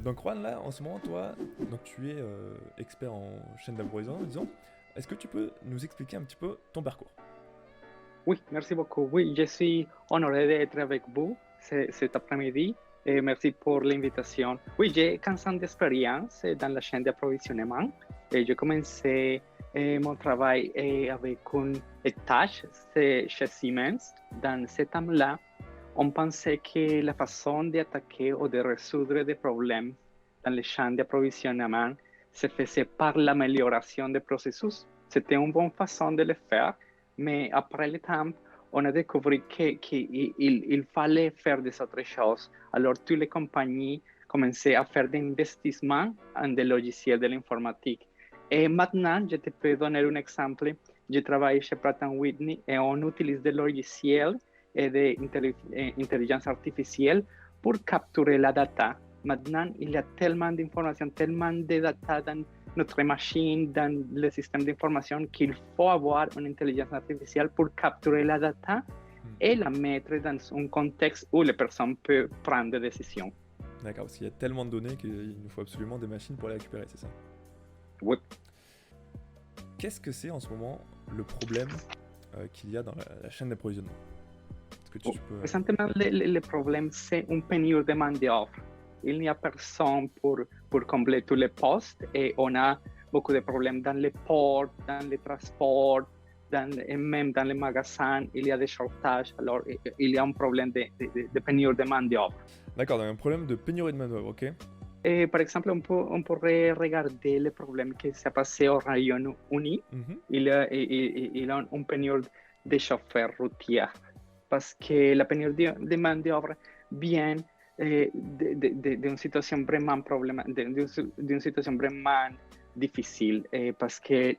Donc Juan, là, en ce moment, toi, donc tu es expert en chaîne d'approvisionnement, disons. Est-ce que tu peux nous expliquer un petit peu ton parcours? Oui, merci beaucoup. Oui, je suis honoré d'être avec vous cet après-midi et merci pour l'invitation. Oui, j'ai 15 ans d'expérience dans la chaîne d'approvisionnement et j'ai commencé mon travail avec une tâche chez Siemens. Dans ce temps-là, on pensait que la façon d'attaquer ou de résoudre des problèmes dans les chaînes d'approvisionnement se faisait par l'amélioration des processus. C'était une bonne façon de le faire, mais après le temps, on a découvert qu'il fallait faire des autres choses. Alors, toutes les compagnies commençaient à faire des investissements en des logiciels de l'informatique. Et maintenant, je te peux donner un exemple. Je travaille chez Pratt Whitney et on utilise des logiciels et d'intelligence artificielle pour capturer la data. Maintenant, il y a tellement d'informations, tellement de data dans notre machine, dans le système d'information qu'il faut avoir une intelligence artificielle pour capturer la data et la mettre dans un contexte où les personnes peuvent prendre des décisions. D'accord, parce qu'il y a tellement de données qu'il nous faut absolument des machines pour les récupérer, c'est ça? Oui. Qu'est-ce que c'est en ce moment le problème qu'il y a dans la chaîne d'approvisionnement? Est-ce que tu peux... Présentement, le problème, c'est une pénurie de main-d'œuvre. Il n'y a personne pour combler tous les postes et on a beaucoup de problèmes dans les ports, dans les transports, et même dans les magasins, il y a des shortages. Alors, il y a un problème de pénurie de main-d'œuvre. D'accord, donc un problème de pénurie de main-d'œuvre, ok? Et, par exemple, on pourrait regarder le problème qui s'est passé au Royaume-Uni. Il y a une pénurie de chauffeurs routiers parce que la pénurie de main-d'œuvre vient d'une situation vraiment d'une situation vraiment difficile parce que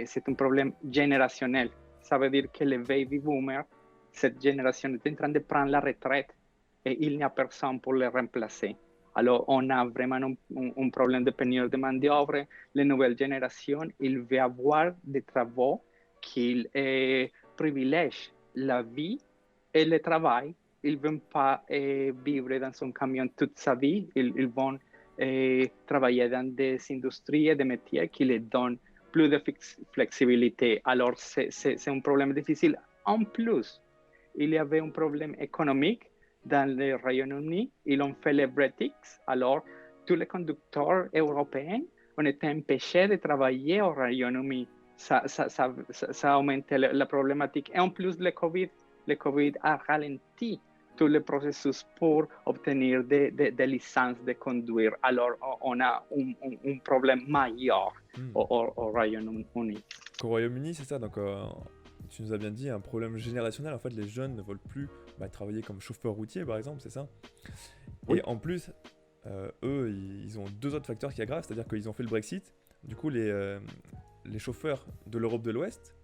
c'est un problème générationnel. Ça veut dire que les baby boomers, cette génération est en train de prendre la retraite et il n'y a personne pour les remplacer. Alors, on a vraiment un problème de pénurie de main-d'œuvre. Les nouvelles générations, ils veulent avoir des travaux qui privilègent la vie et le travail. Ils ne vont pas vivre dans un camion toute sa vie. Ils vont travailler dans des industries et des métiers qui les donnent plus de flexibilité. Alors, c'est un problème difficile. En plus, il y avait un problème économique dans le Royaume-Uni. Ils ont fait les Brexit. Alors, tous les conducteurs européens ont été empêchés de travailler au Royaume-Uni. Ça a augmenté la problématique. Et en plus, le COVID a ralenti tout le processus pour obtenir des licences de conduire. Alors, on a un problème majeur au Royaume-Uni. Au Royaume-Uni, c'est ça, donc tu nous as bien dit, un problème générationnel. En fait, les jeunes ne veulent plus travailler comme chauffeur routier, par exemple, c'est ça? Oui. Et en plus, eux, ils ont deux autres facteurs qui aggravent, c'est-à-dire qu'ils ont fait le Brexit. Du coup, les chauffeurs de l'Europe de l'Ouest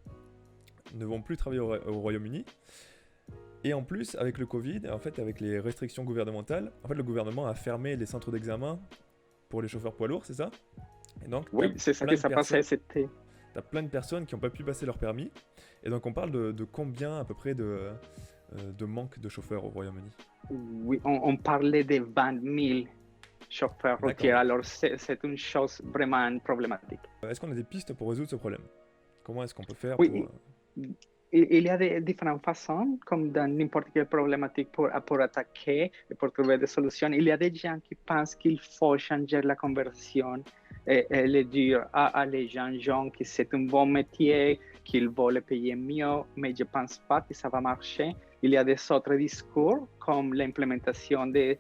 ne vont plus travailler au Royaume-Uni. Et en plus, avec le Covid, en fait, avec les restrictions gouvernementales, en fait, le gouvernement a fermé les centres d'examen pour les chauffeurs poids lourds, c'est ça? Et donc, oui, c'est ça que ça passait, c'était... T'as plein de personnes qui n'ont pas pu passer leur permis. Et donc, on parle de combien à peu près de manque de chauffeurs au Royaume-Uni? Oui, on parlait de 20 000 chauffeurs routiers, alors c'est une chose vraiment problématique. Est-ce qu'on a des pistes pour résoudre ce problème? Comment est-ce qu'on peut faire Oui, pour... il y a différentes façons, comme dans n'importe quelle problématique pour attaquer et pour trouver des solutions. Il y a des gens qui pensent qu'il faut changer la conversion et le dire à les gens jeunes que c'est un bon métier, qu'ils veulent payer mieux, mais je ne pense pas que ça va marcher. Il y a des autres discours, comme l'implémentation des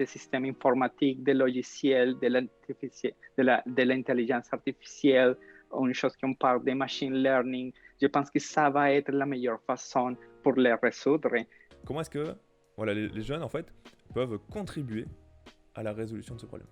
systèmes informatiques, des logiciels, de l'intelligence artificielle, une chose qu'on parle de machine learning. Je pense que ça va être la meilleure façon pour les résoudre. Comment est-ce que les jeunes, en fait, peuvent contribuer à la résolution de ce problème?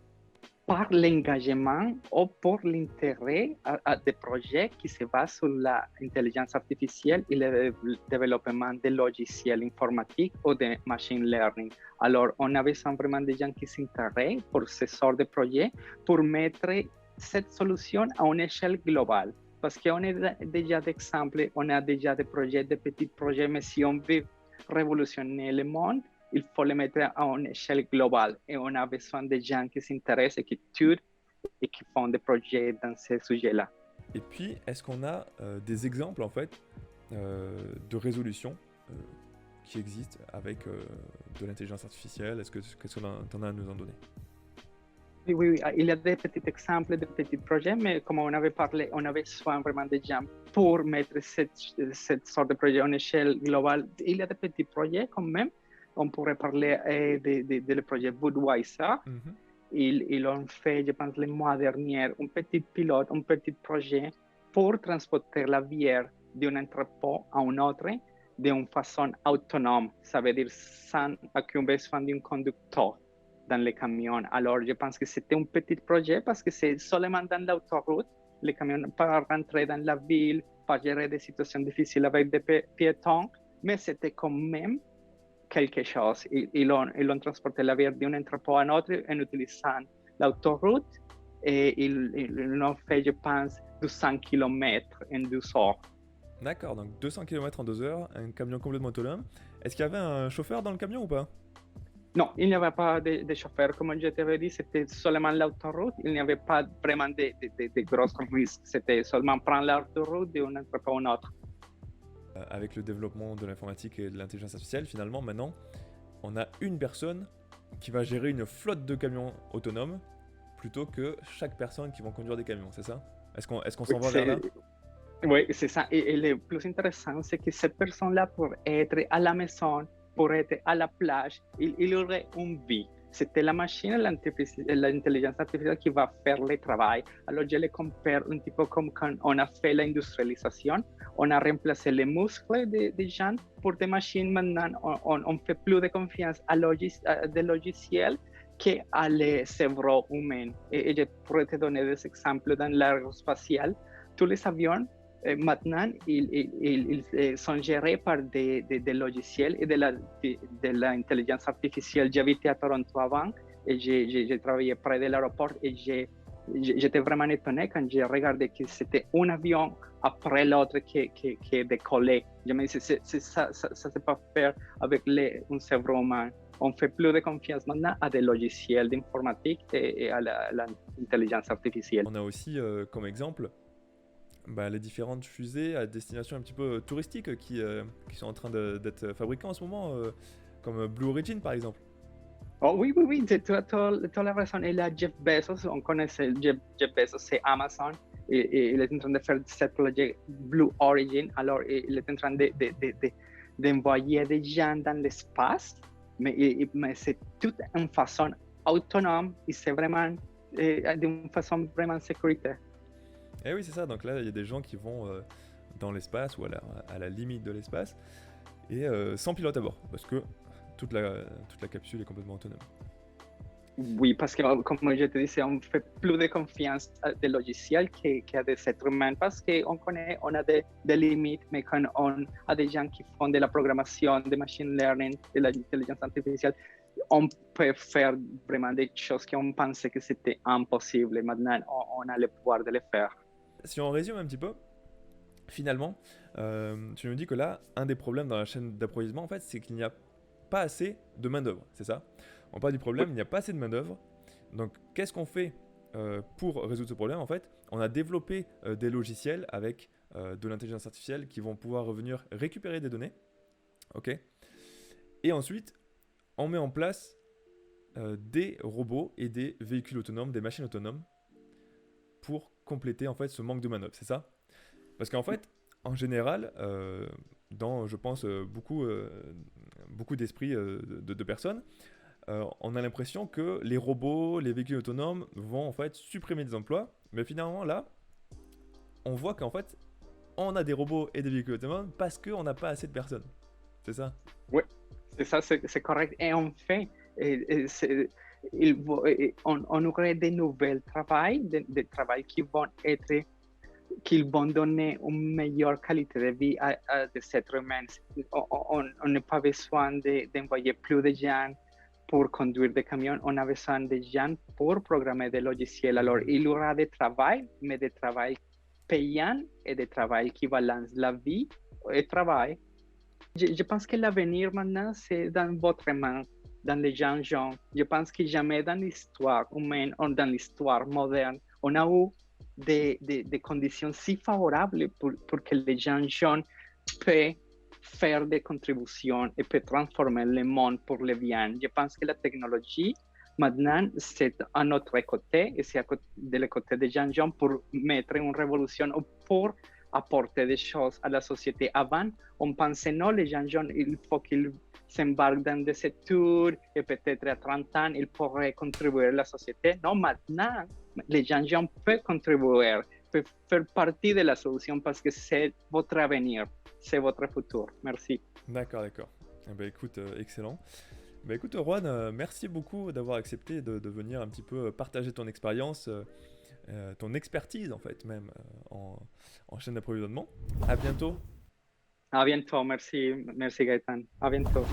Par l'engagement ou pour l'intérêt à des projets qui se basent sur l'intelligence artificielle et le développement de logiciels informatiques ou de machine learning. Alors, on a besoin vraiment de gens qui s'intéressent pour ce genre de projet pour mettre cette solution à une échelle globale. Parce qu'on a déjà d'exemples, on a déjà des projets, des petits projets, mais si on veut révolutionner le monde, il faut le mettre à une échelle globale. Et on a besoin de gens qui s'intéressent, qui étudient et qui font des projets dans ces sujets-là. Et puis, est-ce qu'on a des exemples, en fait, de résolutions qui existent avec de l'intelligence artificielle? Qu'est-ce que tu en as à nous en donner? Oui, il y a des petits exemples de petits projets, mais comme on avait parlé, on avait besoin vraiment de gens pour mettre cette sorte de projet en échelle globale. Il y a des petits projets quand même. On pourrait parler de projet Budweiser. Ils ont fait, je pense, le mois dernier, un petit pilote, un petit projet pour transporter la bière d'un entrepôt à un autre d'une façon autonome. Ça veut dire sans aucun besoin d'un conducteur dans les camions. Alors, je pense que c'était un petit projet parce que c'est seulement dans l'autoroute. Les camions peuvent rentrer dans la ville, pas gérer des situations difficiles avec des piétons, mais c'était quand même quelque chose. Ils ont transporté la bière d'un entrepôt à un autre en utilisant l'autoroute et ils l'ont fait, je pense, 200 km en 2 heures. D'accord, donc 200 km en 2 heures, un camion complètement autonome. Est-ce qu'il y avait un chauffeur dans le camion ou pas? Non, il n'y avait pas de chauffeur. Comme je t'avais dit, c'était seulement l'autoroute. Il n'y avait pas vraiment de grosses risques. C'était seulement prendre l'autoroute d'un entrepôt à un autre. Avec le développement de l'informatique et de l'intelligence artificielle, finalement, maintenant, on a une personne qui va gérer une flotte de camions autonomes plutôt que chaque personne qui va conduire des camions, c'est ça? Est-ce qu'on s'en va vers là? Oui, c'est ça. Et le plus intéressant, c'est que cette personne-là, pour être à la maison, pour être à la plage, il aurait une vie. C'était la machine, l'intelligence artificielle qui va faire le travail. Alors, je le compare un petit peu comme quand on a fait l'industrialisation. On a remplacé les muscles des gens pour des machines. Maintenant, on fait plus de confiance des logiciels qu'à les cerveaux humains. Et je pourrais te donner des exemples dans l'aérospatial. Tous les avions, maintenant, ils sont gérés par des logiciels et de l'intelligence artificielle. J'habitais à Toronto avant et j'ai travaillé près de l'aéroport et j'étais vraiment étonné quand j'ai regardé que c'était un avion après l'autre qui décollait. Je me disais, ça ne peut pas faire avec un cerveau humain. On fait plus de confiance maintenant à des logiciels d'informatique et à l'intelligence artificielle. On a aussi comme exemple les différentes fusées à destination un petit peu touristique qui sont en train d'être fabriquées en ce moment, comme Blue Origin par exemple. Oh, oui, tu as la raison. Et là, Jeff Bezos, on connaît Jeff Bezos, c'est Amazon, et il est en train de faire ce projet Blue Origin. Alors, il est en train d'envoyer des gens dans l'espace, mais c'est tout en façon autonome et c'est vraiment d'une façon vraiment sécuritaire. Eh oui, c'est ça. Donc là, il y a des gens qui vont dans l'espace ou à la limite de l'espace et sans pilote à bord, parce que toute la capsule est complètement autonome. Oui, parce que comme je te disais, on fait plus de confiance à des logiciels qu'à des êtres humains, parce qu'on connaît, on a des limites, mais quand on a des gens qui font de la programmation, de machine learning, de l'intelligence artificielle, on peut faire vraiment des choses qu'on pensait que c'était impossible. Maintenant, on a le pouvoir de les faire. Si on résume un petit peu, finalement, tu nous dis que là, un des problèmes dans la chaîne d'approvisionnement, en fait, c'est qu'il n'y a pas assez de main-d'œuvre, c'est ça? On parle du problème, il n'y a pas assez de main-d'œuvre. Donc, qu'est-ce qu'on fait pour résoudre ce problème? En fait, on a développé des logiciels avec de l'intelligence artificielle qui vont pouvoir revenir récupérer des données. Ok. Et ensuite, on met en place des robots et des véhicules autonomes, des machines autonomes pour compléter en fait ce manque de main-d'œuvre, c'est ça? Parce qu'en fait, en général, dans, je pense, beaucoup d'esprits de personnes, on a l'impression que les robots, les véhicules autonomes vont en fait supprimer des emplois, mais finalement là, on voit qu'en fait, on a des robots et des véhicules autonomes parce qu'on n'a pas assez de personnes. C'est ça? Oui, c'est ça, c'est correct. Et en fait, on aurait des nouveaux travails, des travails qui vont donner une meilleure qualité de vie à des êtres humains. On n'a pas besoin d'envoyer plus de gens pour conduire des camions, on a besoin de gens pour programmer des logiciels. Alors, il y aura des travail, mais des travail payants et des travail qui balancent la vie et le travail. Je pense que l'avenir maintenant, c'est dans votre main, dans les gens jeunes. Je pense que jamais dans l'histoire humaine ou dans l'histoire moderne, on a eu des conditions si favorables pour que les gens jeunes puissent faire des contributions et peut transformer le monde pour le bien. Je pense que la technologie, maintenant, c'est à notre côté et c'est de le côté des gens jeunes pour mettre une révolution ou pour apporter des choses à la société. Avant, on pensait non, les gens jeunes, il faut qu'ils s'embarquent dans des études et peut-être à 30 ans, ils pourraient contribuer à la société. Non, maintenant, les gens jeunes peuvent contribuer, peuvent faire partie de la solution parce que c'est votre avenir, c'est votre futur. Merci. D'accord, d'accord. Eh ben, écoute, excellent. Bah écoute Juan, merci beaucoup d'avoir accepté de venir un petit peu partager ton expérience, ton expertise en fait même en chaîne d'approvisionnement. À bientôt. À bientôt, merci, merci Gaëtan. À bientôt.